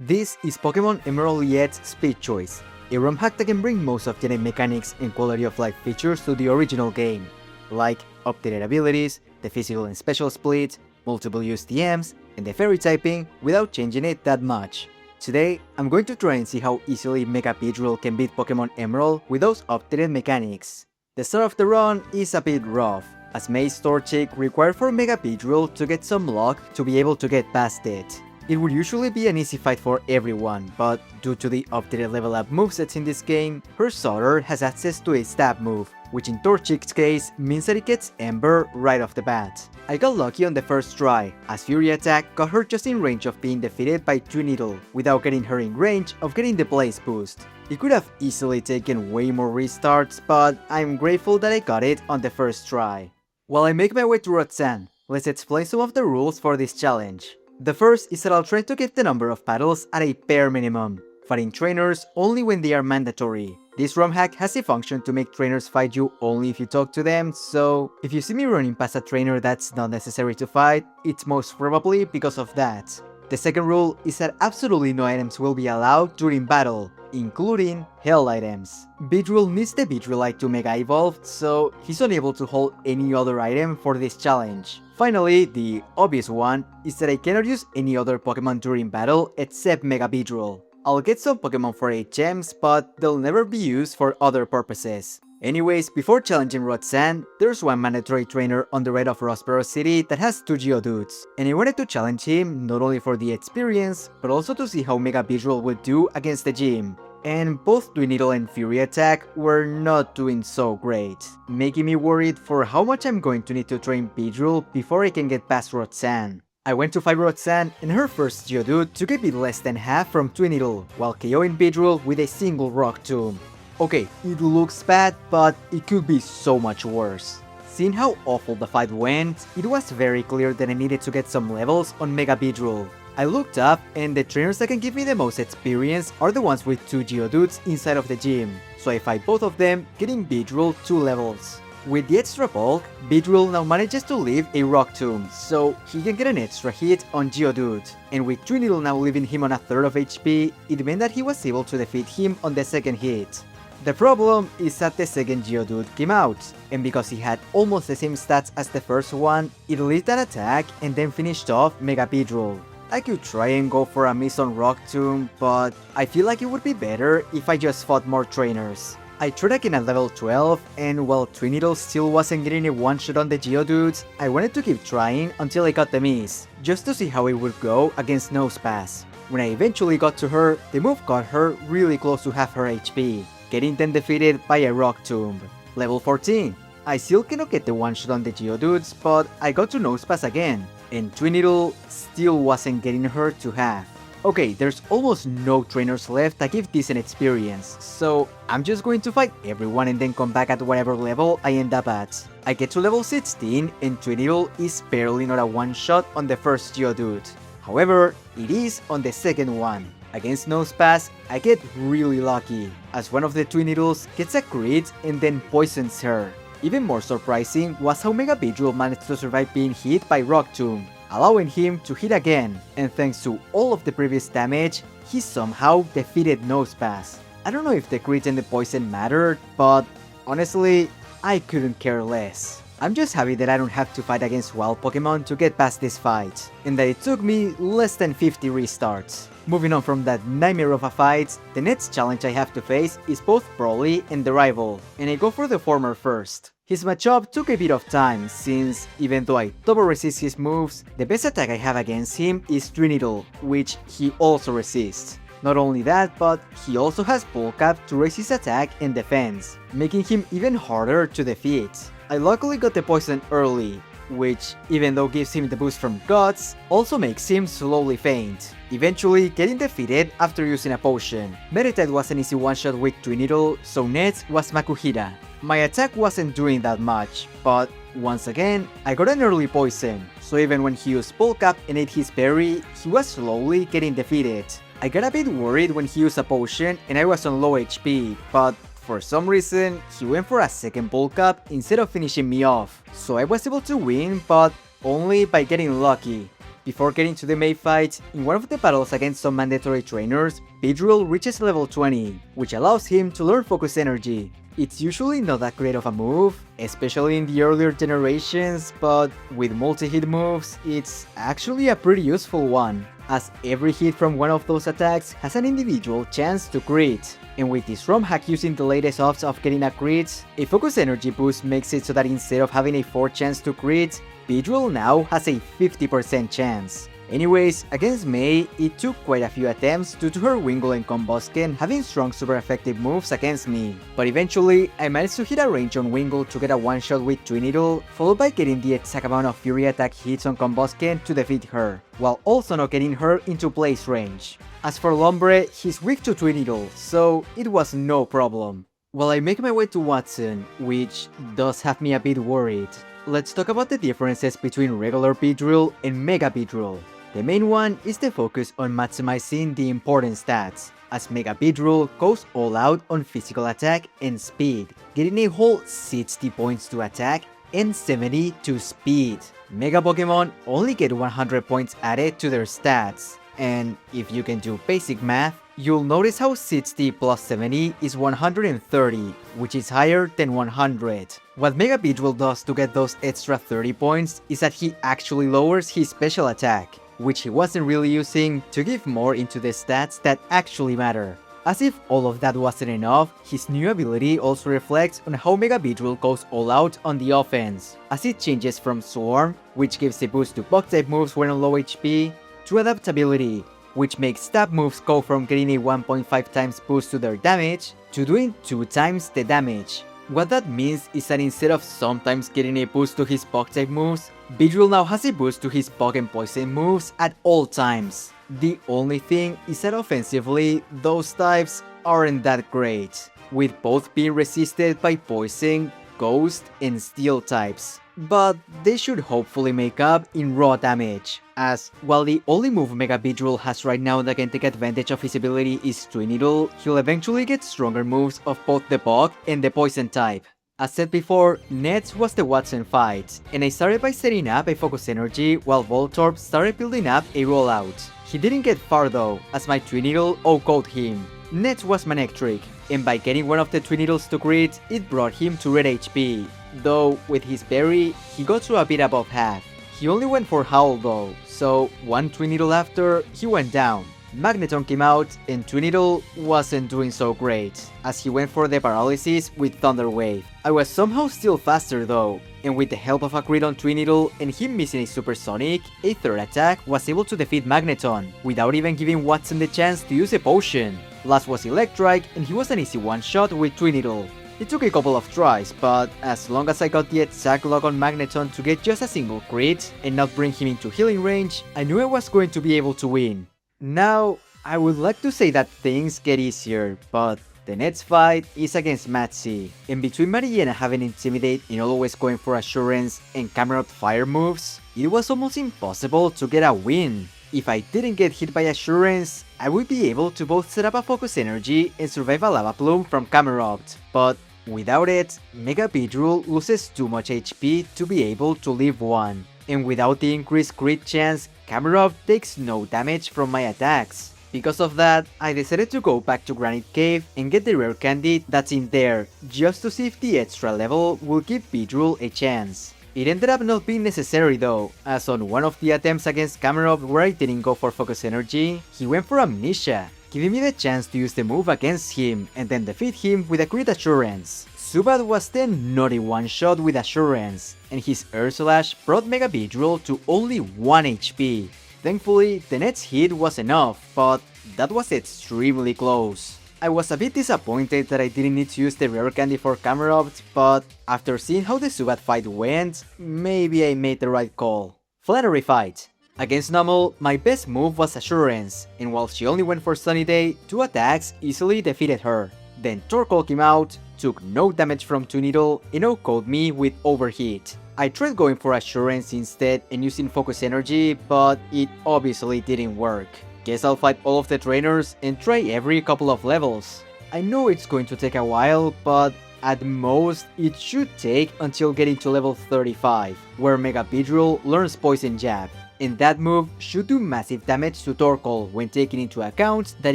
This is Pokemon Emerald Yet's Speed Choice, a ROM hack that can bring most of the mechanics and quality of life features to the original game, like updated abilities, the physical and special split, multiple use TMs, and the fairy typing without changing it that much. Today, I'm going to try and see how easily Mega Beedrill can beat Pokemon Emerald with those updated mechanics. The start of the run is a bit rough, as Maze Torchic required for Mega Beedrill to get some luck to be able to get past it. It would usually be an easy fight for everyone, but due to the updated level up movesets in this game, her starter has access to a stab move, which in Torchic's case means that it gets Ember right off the bat. I got lucky on the first try, as Fury Attack got her just in range of being defeated by Twinneedle, without getting her in range of getting the Blaze boost. It could have easily taken way more restarts, but I'm grateful that I got it on the first try. While I make my way to Roxanne, let's explain some of the rules for this challenge. The first is that I'll try to keep the number of battles at a bare minimum, fighting trainers only when they are mandatory. This ROM hack has a function to make trainers fight you only if you talk to them, so if you see me running past a trainer that's not necessary to fight, it's most probably because of that. The second rule is that absolutely no items will be allowed during battle, including Hell items. Beedrill needs the Beedrillite to Mega Evolved, so he's unable to hold any other item for this challenge. Finally, the obvious one is that I cannot use any other Pokemon during battle except Mega Beedrill. I'll get some Pokemon for 8 gems, but they'll never be used for other purposes. Anyways, before challenging Roxanne, there's one mandatory trainer on the right of Rossborough City that has 2 Geodudes, and I wanted to challenge him not only for the experience, but also to see how Mega Beedrill would do against the gym. And both Twinneedle and Fury Attack were not doing so great, making me worried for how much I'm going to need to train Beedrill before I can get past Roxanne. I went to fight Roxanne, and her first Geodude took a bit less than half from Twinneedle, while KOing Beedrill with a single Rock Tomb. Okay, it looks bad, but it could be so much worse. Seeing how awful the fight went, it was very clear that I needed to get some levels on Mega Beedrill. I looked up, and the trainers that can give me the most experience are the ones with 2 Geodudes inside of the gym, so I fight both of them, getting Beedrill 2 levels. With the extra bulk, Beedrill now manages to leave a Rock Tomb, so he can get an extra hit on Geodude. And with Twinneedle now leaving him on a third of HP, it meant that he was able to defeat him on the second hit. The problem is that the second Geodude came out, and because he had almost the same stats as the first one, it lived that attack and then finished off Mega Beedrill. I could try and go for a miss on Rock Tomb, but I feel like it would be better if I just fought more trainers. I tried again at level 12, and while Twinneedle still wasn't getting a one-shot on the Geodudes, I wanted to keep trying until I got the miss, just to see how it would go against Nosepass. When I eventually got to her, the move got her really close to half her HP, getting then defeated by a Rock Tomb. Level 14. I still cannot get the one-shot on the Geodudes, but I got to Nosepass again, and Twinneedle still wasn't getting her to half. Okay, there's almost no trainers left that give decent experience, so I'm just going to fight everyone and then come back at whatever level I end up at. I get to level 16, and Twinneedle is barely not a one-shot on the first Geodude. However, it is on the second one. Against Nosepass, I get really lucky, as one of the Twinneedles gets a crit and then poisons her. Even more surprising was how Mega Beedrill managed to survive being hit by Rock Tomb, allowing him to hit again, and thanks to all of the previous damage, he somehow defeated Nosepass. I don't know if the crit and the poison mattered, but honestly, I couldn't care less. I'm just happy that I don't have to fight against wild Pokemon to get past this fight, and that it took me less than 50 restarts. Moving on from that nightmare of a fight, the next challenge I have to face is both Broly and the rival, and I go for the former first. His matchup took a bit of time, since even though I double resist his moves, the best attack I have against him is Twinneedle, which he also resists. Not only that, but he also has Bulk Up to raise his attack and defense, making him even harder to defeat. I luckily got the poison early, which, even though gives him the boost from Guts, also makes him slowly faint, eventually getting defeated after using a potion. Meditite was an easy one-shot with Twinneedle, so next was Makuhita. My attack wasn't doing that much, but once again, I got an early poison, so even when he used Bulk Up and ate his berry, he was slowly getting defeated. I got a bit worried when he used a potion and I was on low HP, but for some reason, he went for a second Bulk Up instead of finishing me off, so I was able to win, but only by getting lucky. Before getting to the May fight, in one of the battles against some mandatory trainers, Beedrill reaches level 20, which allows him to learn Focus Energy. It's usually not that great of a move, especially in the earlier generations, but with multi-hit moves, it's actually a pretty useful one, as every hit from one of those attacks has an individual chance to crit. And with this ROM hack using the latest odds of getting a crit, a Focus Energy boost makes it so that instead of having a 4 chance to crit, Beedrill now has a 50% chance. Anyways, against May, it took quite a few attempts due to her Wingull and Combusken having strong super effective moves against me, but eventually I managed to hit a range on Wingull to get a one-shot with Twin Needle, followed by getting the exact amount of Fury attack hits on Combusken to defeat her, while also not getting her into place range. As for Lombre, he's weak to Twin Needle, so it was no problem. While I make my way to Watson, which does have me a bit worried, let's talk about the differences between regular Beedrill and Mega Beedrill. The main one is the focus on maximizing the important stats, as Mega Beedrill goes all out on physical attack and speed, getting a whole 60 points to attack and 70 to speed. Mega Pokemon only get 100 points added to their stats, and if you can do basic math, you'll notice how 60 plus 70 is 130, which is higher than 100. What Mega Beedrill does to get those extra 30 points is that he actually lowers his special attack, which he wasn't really using, to give more into the stats that actually matter. As if all of that wasn't enough, his new ability also reflects on how Mega Beedrill goes all out on the offense, as it changes from Swarm, which gives a boost to Bug-type moves when on low HP, to Adaptability, which makes stab moves go from getting a 1.5 times boost to their damage to doing 2 times the damage. What that means is that instead of sometimes getting a boost to his Bug-type moves, Beedrill now has a boost to his Bug and Poison moves at all times. The only thing is that offensively, those types aren't that great, with both being resisted by Poison, Ghost, and Steel types. But they should hopefully make up in raw damage, as while the only move Mega Beedrill has right now that can take advantage of his ability is Twin Needle, he'll eventually get stronger moves of both the Bug and the Poison type. As said before, next was the Watson fight, and I started by setting up a Focus Energy while Voltorb started building up a rollout. He didn't get far though, as my Twin Needle OHKO'd him. Next was Manectric, and by getting one of the Twin Needles to crit, it brought him to red HP. Though, with his berry, he got to a bit above half. He only went for Howl though, so one Twin Needle after, he went down. Magneton came out, and Twin Needle wasn't doing so great, as he went for the paralysis with Thunder Wave. I was somehow still faster though, and with the help of a crit on Twin Needle and him missing a Supersonic, a third attack was able to defeat Magneton, without even giving Watson the chance to use a potion. Last was Electrike, and he was an easy one-shot with Twin Needle. It took a couple of tries, but as long as I got the exact lock on Magneton to get just a single crit and not bring him into healing range, I knew I was going to be able to win. Now, I would like to say that things get easier, but the next fight is against Matzy, and between Mariana having Intimidate and always going for Assurance and Camelot Fire moves, it was almost impossible to get a win. If I didn't get hit by Assurance, I would be able to both set up a Focus Energy and survive a Lava Plume from Camelot, but without it, Mega Beedrill loses too much HP to be able to leave one, and without the increased crit chance, Camelot takes no damage from my attacks. Because of that, I decided to go back to Granite Cave and get the rare candy that's in there, just to see if the extra level will give Beedrill a chance. It ended up not being necessary though, as on one of the attempts against Camelot where I didn't go for Focus Energy, he went for Amnesia, giving me the chance to use the move against him and then defeat him with a crit Assurance. Zubat was then not a one-shot with Assurance, and his Air Slash brought Mega Beedrill to only 1 HP. Thankfully, the next hit was enough, but that was extremely close. I was a bit disappointed that I didn't need to use the rare candy for Camelot, but after seeing how the Zubat fight went, maybe I made the right call. Flannery fight. Against Numel, my best move was Assurance, and while she only went for Sunny Day, 2 attacks easily defeated her. Then Torkoal came out, took no damage from Twin Needle, and OHKO'd me with Overheat. I tried going for Assurance instead and using Focus Energy, but it obviously didn't work. Guess I'll fight all of the trainers and try every couple of levels. I know it's going to take a while, but at most it should take until getting to level 35, where Mega Beedrill learns Poison Jab. and that move should do massive damage to Torkoal when taking into account that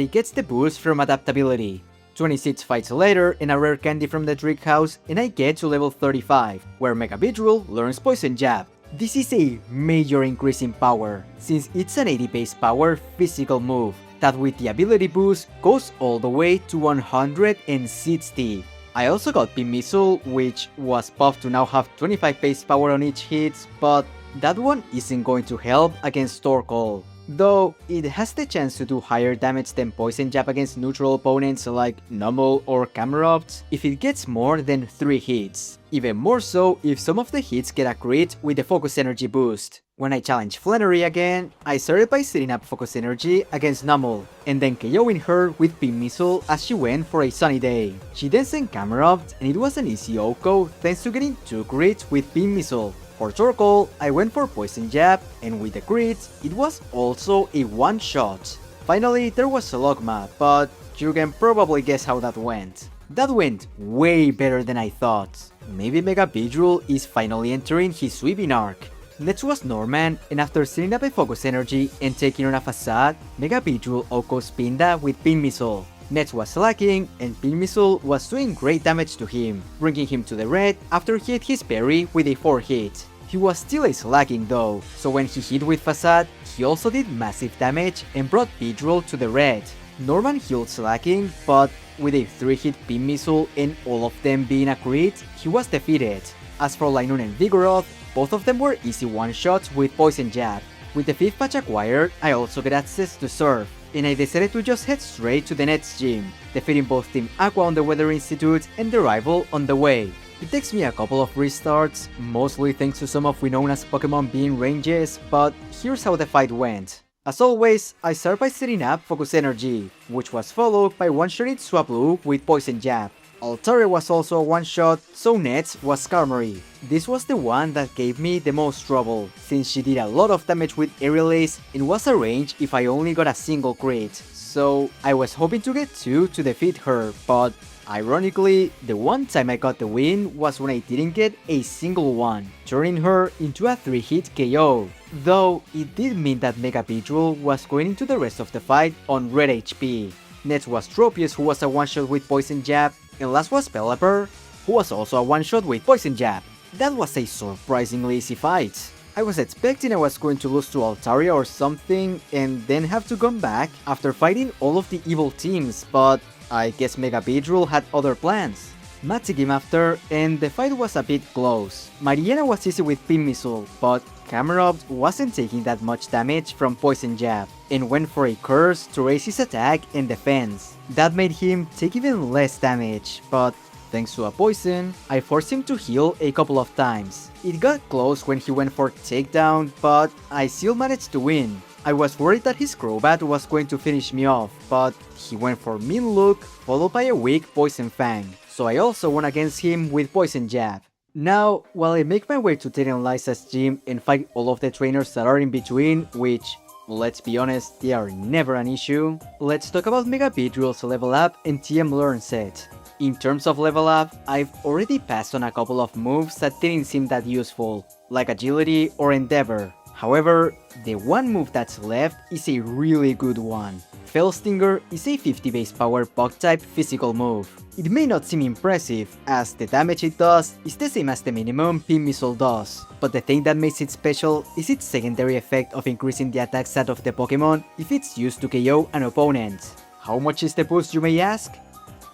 it gets the boost from adaptability. 26 fights later and a rare candy from the Trick House and I get to level 35, where Mega Beedrill learns Poison Jab. This is a major increase in power, since it's an 80 base power physical move, that with the ability boost goes all the way to 160. I also got Beam Missile, which was buffed to now have 25 base power on each hit, but that one isn't going to help against Torkoal. Though it has the chance to do higher damage than Poison Jab against neutral opponents like Numel or Camerupt if it gets more than 3 hits. Even more so if some of the hits get a crit with the Focus Energy boost. When I challenged Flannery again, I started by setting up Focus Energy against Numel, and then KOing her with Beam Missile as she went for a sunny day. She then sent Camerupt and it was an easy OHKO thanks to getting 2 crits with Beam Missile. For Torkoal, I went for Poison Jab, and with the crit, it was also a one-shot. Finally, there was Logma, but you can probably guess how that went. That went way better than I thought. Maybe Mega Beedrill is finally entering his sweeping arc. Next was Norman, and after setting up a Focus Energy and taking on a Facade, Mega Beedrill OHKO Spinda with Beam Missile. Nets was slacking, and Beam Missile was doing great damage to him, bringing him to the red after he hit his parry with a 4 hit. He was still a slacking though, so when he hit with Facade, he also did massive damage and brought Beedrill to the red. Norman healed slacking, but with a 3-hit Beam Missile and all of them being a crit, he was defeated. As for Linoon and Vigoroth, both of them were easy one-shots with Poison Jab. With the 5th patch acquired, I also get access to Surf, and I decided to just head straight to the Nets gym, defeating both Team Aqua on the Weather Institute and the rival on the way. It takes me a couple of restarts, mostly thanks to some of we known as Pokemon being ranges, but here's how the fight went. As always, I start by setting up Focus Energy, which was followed by one-shotting Swablu with Poison Jab. Altaria was also a one-shot, so next was Skarmory. This was the one that gave me the most trouble, since she did a lot of damage with Aerial Ace and was a range if I only got a single crit, so I was hoping to get 2 to defeat her, but ironically, the one time I got the win was when I didn't get a single one, turning her into a 3-hit KO. Though, it did mean that Mega Beedrill was going into the rest of the fight on red HP. Next was Tropius, who was a one-shot with Poison Jab, and last was Pelipper, who was also a one-shot with Poison Jab. That was a surprisingly easy fight. I was expecting I was going to lose to Altaria or something and then have to come back after fighting all of the evil teams, but I guess Mega Beedrill had other plans. Matty came after, and the fight was a bit close. Mariana was easy with Beam Missile, but Camerupt wasn't taking that much damage from Poison Jab, and went for a curse to raise his attack and defense. That made him take even less damage, but thanks to a poison, I forced him to heal a couple of times. It got close when he went for takedown, but I still managed to win. I was worried that his Crobat was going to finish me off, but he went for Mean Look, followed by a weak Poison Fang, so I also won against him with Poison Jab. Now, while I make my way to Ted and Liza's gym and fight all of the trainers that are in between, which, let's be honest, they are never an issue, let's talk about Mega Beedrill's level up and TM learn set. In terms of level up, I've already passed on a couple of moves that didn't seem that useful, like Agility or Endeavor. However, the one move that's left is a really good one. Fell Stinger is a 50 base power bug type physical move. It may not seem impressive, as the damage it does is the same as the minimum Beam Missile does, but the thing that makes it special is its secondary effect of increasing the attack stat of the Pokemon if it's used to KO an opponent. How much is the boost, you may ask?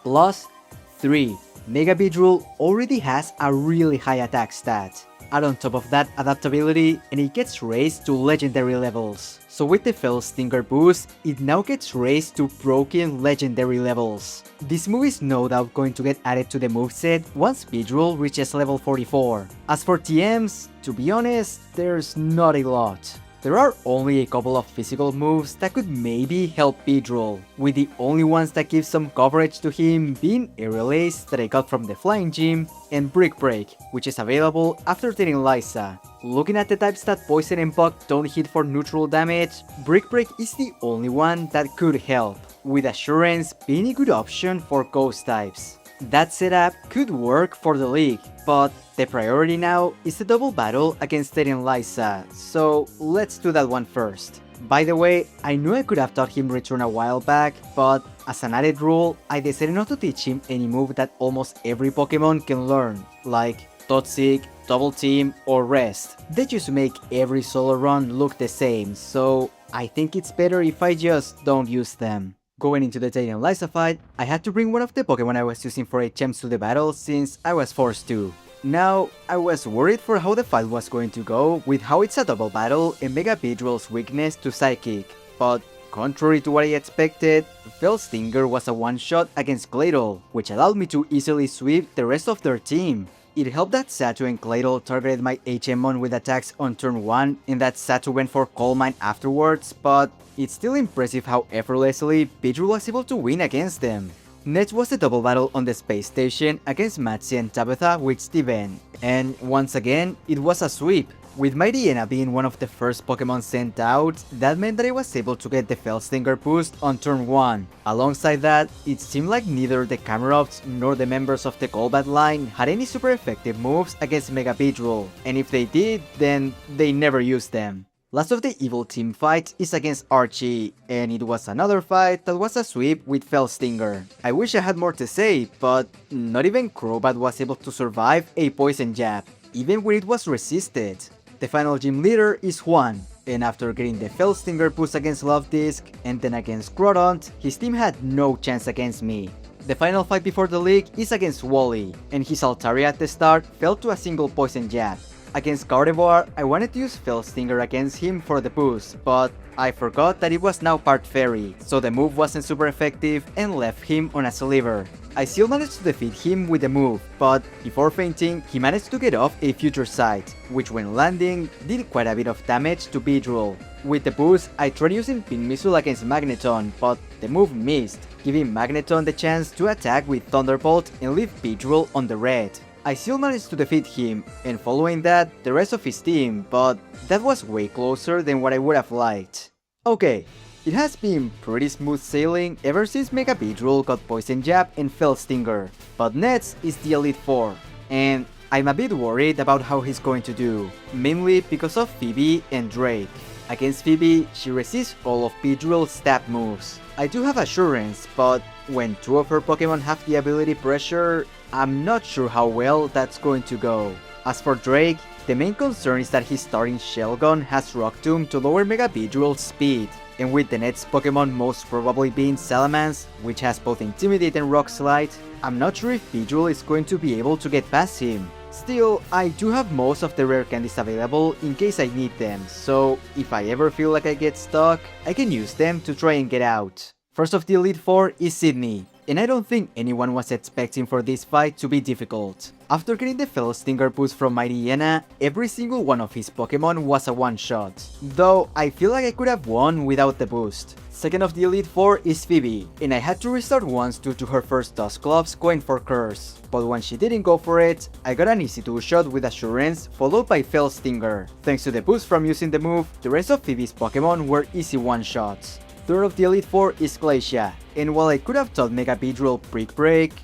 Plus 3. Mega Beedrill already has a really high attack stat. Add on top of that adaptability, and it gets raised to legendary levels. So with the Fell Stinger boost, it now gets raised to broken legendary levels. This move is no doubt going to get added to the moveset once Beedrill reaches level 44. As for TMs, to be honest, there's not a lot. There are only a couple of physical moves that could maybe help Beedrill, with the only ones that give some coverage to him being Aerial Ace that I got from the Flying Gym, and Brick Break, which is available after taking Liza. Looking at the types that Poison and Bug don't hit for neutral damage, Brick Break is the only one that could help, with Assurance being a good option for Ghost types. That setup could work for the league, but the priority now is the double battle against Ted and Liza, so let's do that one first. By the way, I knew I could have taught him Return a while back, but as an added rule, I decided not to teach him any move that almost every Pokemon can learn, like Toxic, Double Team, or Rest. They just make every solo run look the same, so I think it's better if I just don't use them. Going into the Ted and Liza fight, I had to bring one of the Pokemon I was using for HMs to the battle since I was forced to. Now, I was worried for how the fight was going to go with how it's a double battle and Mega Beedrill's weakness to Psychic, but contrary to what I expected, Fell Stinger was a one-shot against Claydol, which allowed me to easily sweep the rest of their team. It helped that Satu and Claydol targeted my HMon with attacks on turn 1 and that Satu went for Coal Mine afterwards, but it's still impressive how effortlessly Beedrill was able to win against them. Next was the double battle on the space station against Matsi and Tabitha with Steven, and once again, it was a sweep. With Mightyena being one of the first Pokemon sent out, that meant that I was able to get the Fellstinger boost on turn 1. Alongside that, it seemed like neither the Camerups nor the members of the Golbat line had any super effective moves against Mega Beedrill, and if they did, then they never used them. Last of the evil team fights is against Archie, and it was another fight that was a sweep with Fellstinger. I wish I had more to say, but not even Crobat was able to survive a poison jab, even when it was resisted. The final gym leader is Juan, and after getting the Fellstinger boost against Love Disc and then against Groudon, his team had no chance against me. The final fight before the league is against Wally, and his Altaria at the start fell to a single poison jab. Against Gardevoir, I wanted to use Fellstinger against him for the boost, but I forgot that it was now part Fairy, so the move wasn't super effective and left him on a sliver. I still managed to defeat him with the move, but before fainting, he managed to get off a Future Sight, which when landing, did quite a bit of damage to Beedrill. With the boost, I tried using Pin Missile against Magneton, but the move missed, giving Magneton the chance to attack with Thunderbolt and leave Beedrill on the red. I still managed to defeat him, and following that, the rest of his team, but that was way closer than what I would have liked. Okay, it has been pretty smooth sailing ever since Mega Beedrill got Poison Jab and Fellstinger, but next is the Elite Four, and I'm a bit worried about how he's going to do, mainly because of Phoebe and Drake. Against Phoebe, she resists all of Beedrill's stab moves. I do have Assurance, but when two of her Pokemon have the ability Pressure, I'm not sure how well that's going to go. As for Drake, the main concern is that his starting Shell Gun has Rock Tomb to lower Mega Beedrill's speed, and with the next Pokemon most probably being Salamence, which has both Intimidate and Rock Slide, I'm not sure if Beedrill is going to be able to get past him. Still, I do have most of the rare candies available in case I need them, so if I ever feel like I get stuck, I can use them to try and get out. First of the Elite Four is Sydney, and I don't think anyone was expecting for this fight to be difficult. After getting the Fellstinger boost from Mightyena, every single one of his Pokemon was a one-shot, though I feel like I could have won without the boost. Second of the Elite Four is Phoebe, and I had to restart once due to her first Dusclops going for Curse, but when she didn't go for it, I got an easy two-shot with Assurance followed by Fellstinger. Thanks to the boost from using the move, the rest of Phoebe's Pokemon were easy one-shots. Third of the Elite Four is Glacia, and while I could have taught Mega Beedrill Brick Break,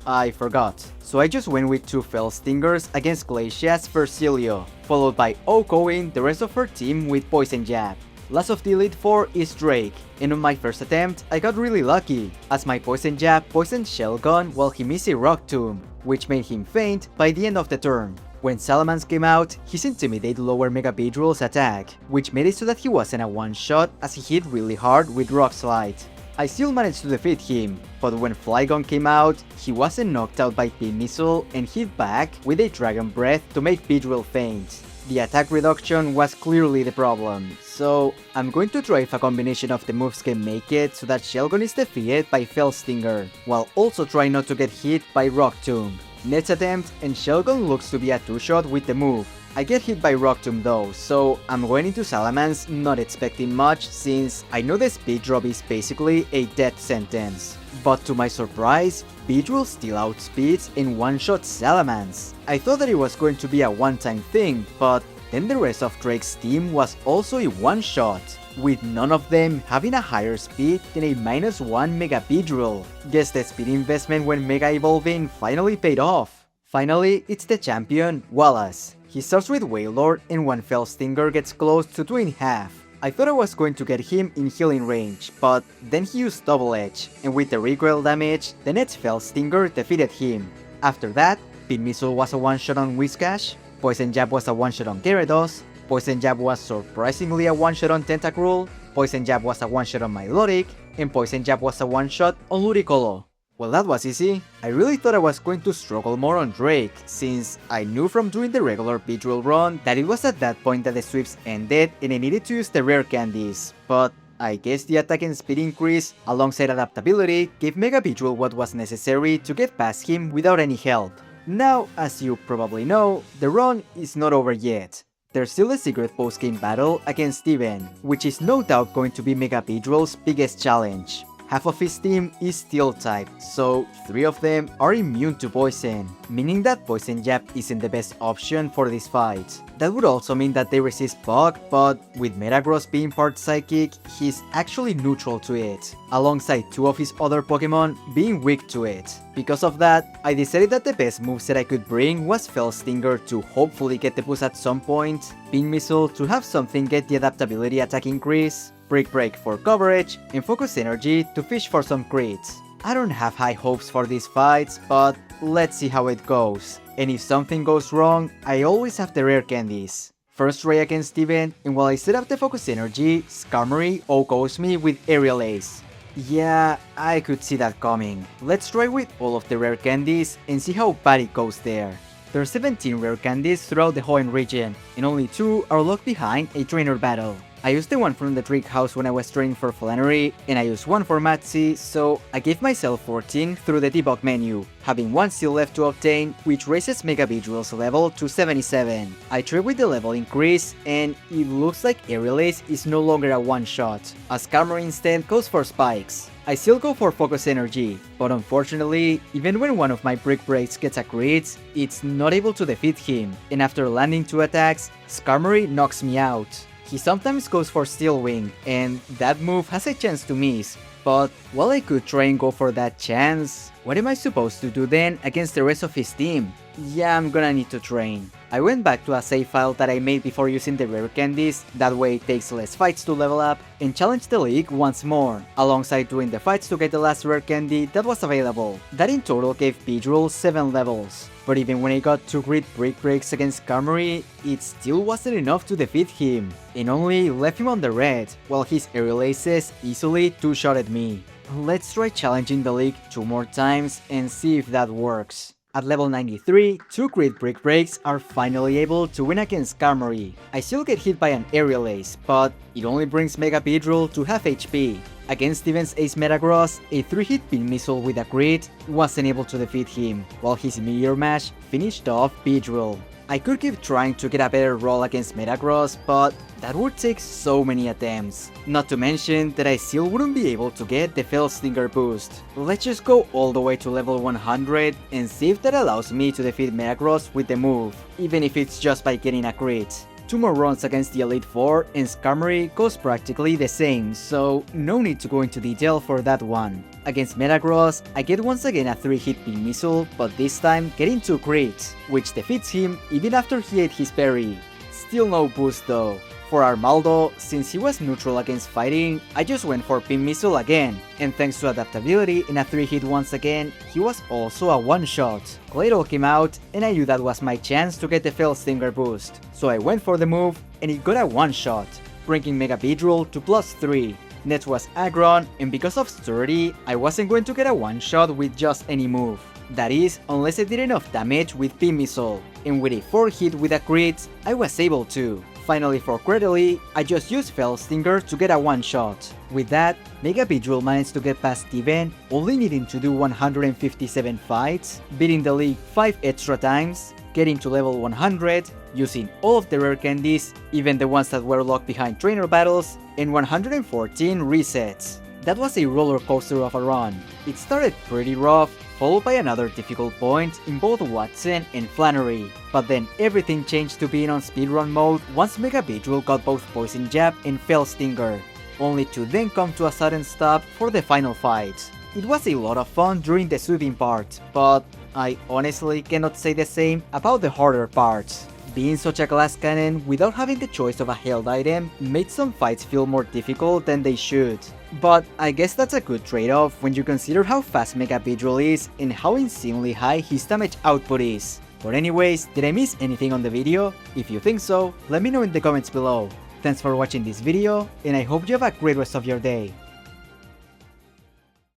I forgot. So I just went with two Fellstingers against Glacia's Versilio, followed by OHKOing the rest of her team with Poison Jab. Last of the Elite Four is Drake, and on my first attempt, I got really lucky, as my Poison Jab poisoned Shell Gun while he missed a Rock Tomb, which made him faint by the end of the turn. When Salamence came out, his Intimidate lowered Mega Beedrill's attack, which made it so that he wasn't a one-shot as he hit really hard with Rock Slide. I still managed to defeat him, but when Flygon came out, he wasn't knocked out by Pin Missile and hit back with a Dragon Breath to make Beedrill faint. The attack reduction was clearly the problem, so I'm going to try if a combination of the moves can make it so that Shelgon is defeated by Fellstinger, while also trying not to get hit by Rock Tomb. Next attempt, and Shelgon looks to be a two-shot with the move. I get hit by Rock Tomb though, so I'm going into Salamence not expecting much since I know the speed drop is basically a death sentence. But to my surprise, Beedrill still outspeeds and one-shot Salamence. I thought that it was going to be a one-time thing, but then the rest of Drake's team was also a one-shot. with none of them having a higher speed than a -1 Mega Beedrill. Guess the speed investment when Mega Evolving finally paid off. Finally, it's the champion, Wallace. He starts with Wailord and one Fell Stinger gets close to 2 in half. I thought I was going to get him in healing range, but then he used Double Edge, and with the recoil damage, the next Fell Stinger defeated him. After that, Pin Missile was a one-shot on Whiscash, Poison Jab was a one-shot on Gyarados, Poison Jab was surprisingly a one-shot on Tentacruel, Poison Jab was a one-shot on Milotic, and Poison Jab was a one-shot on Ludicolo. Well, that was easy. I really thought I was going to struggle more on Drake, since I knew from doing the regular Beedrill run that it was at that point that the sweeps ended and I needed to use the rare candies, but I guess the attack and speed increase alongside adaptability gave Mega Beedrill what was necessary to get past him without any help. Now, as you probably know, the run is not over yet. There's still a secret post-game battle against Steven, which is no doubt going to be Mega Beedrill's biggest challenge. Half of his team is Steel-type, so 3 of them are immune to Poison, meaning that Poison Jab isn't the best option for this fight. That would also mean that they resist Bug, but with Metagross being part Psychic, he's actually neutral to it, alongside 2 of his other Pokemon being weak to it. Because of that, I decided that the best moveset I could bring was Fell Stinger to hopefully get the boost at some point, Pin Missile to have something get the adaptability attack increase, Brick Break for coverage, and Focus Energy to fish for some crits. I don't have high hopes for these fights, but let's see how it goes. And if something goes wrong, I always have the rare candies. First try against Steven, and while I set up the Focus Energy, Skarmory OHKOs me with Aerial Ace. Yeah, I could see that coming. Let's try with all of the rare candies and see how bad it goes there. There are 17 rare candies throughout the Hoenn region, and only 2 are locked behind a trainer battle. I used the one from the Trick House when I was training for Flannery, and I used one for Matsi, so I gave myself 14 through the debug menu, having 1 seal left to obtain, which raises Mega Beedrill's level to 77. I tried with the level increase, and it looks like Aerial Ace is no longer a one-shot, as Skarmory instead goes for Spikes. I still go for Focus Energy, but unfortunately, even when one of my Brick Breaks gets a crit, it's not able to defeat him, and after landing 2 attacks, Skarmory knocks me out. He sometimes goes for Steel Wing, and that move has a chance to miss, but while I could try and go for that chance, what am I supposed to do then against the rest of his team? Yeah, I'm gonna need to train. I went back to a save file that I made before using the rare candies, that way it takes less fights to level up, and challenged the league once more, alongside doing the fights to get the last rare candy that was available. That in total gave Beedrill 7 levels. But even when I got 2 great Brick Breaks against Skarmory, it still wasn't enough to defeat him, and only left him on the red, while his Aerial Aces easily 2-shotted me. Let's try challenging the league 2 more times and see if that works. At level 93, 2 crit Brick Breaks are finally able to win against Skarmory. I still get hit by an Aerial Ace, but it only brings Mega Beedrill to half HP. Against Steven's Ace Metagross, a 3-hit Pin Missile with a crit wasn't able to defeat him, while his Meteor Mash finished off Beedrill. I could keep trying to get a better roll against Metagross, but that would take so many attempts. Not to mention that I still wouldn't be able to get the Fell Stinger boost. Let's just go all the way to level 100 and see if that allows me to defeat Metagross with the move, even if it's just by getting a crit. 2 more runs against the Elite Four and Skarmory goes practically the same, so no need to go into detail for that one. Against Metagross, I get once again a 3-hit Pin Missile, but this time getting 2 crits, which defeats him even after he ate his berry. Still no boost though. For Armaldo, since he was neutral against fighting, I just went for Pin Missile again, and thanks to adaptability and a 3-hit once again, he was also a one-shot. Claydol came out, and I knew that was my chance to get the Fell Stinger boost, so I went for the move, and it got a one-shot, bringing Mega Beedrill to +3. Next was Aggron, and because of Sturdy, I wasn't going to get a one-shot with just any move. That is, unless I did enough damage with Pin Missile, and with a 4-hit with a crit, I was able to. Finally for Cradily, I just used Fell Stinger to get a one-shot. With that, Mega Beedrill managed to get past Steven, only needing to do 157 fights, beating the league 5 extra times, getting to level 100, using all of the rare candies, even the ones that were locked behind trainer battles, and 114 resets. That was a roller coaster of a run. It started pretty rough, followed by another difficult point in both Watson and Flannery. But then everything changed to being on speedrun mode once Mega Beedrill got both Poison Jab and Fell Stinger, only to then come to a sudden stop for the final fight. It was a lot of fun during the soothing part, but I honestly cannot say the same about the harder parts. Being such a glass cannon without having the choice of a held item made some fights feel more difficult than they should. But I guess that's a good trade-off when you consider how fast Mega Beedrill is and how insanely high his damage output is. But anyways, did I miss anything on the video? If you think so, let me know in the comments below. Thanks for watching this video, and I hope you have a great rest of your day.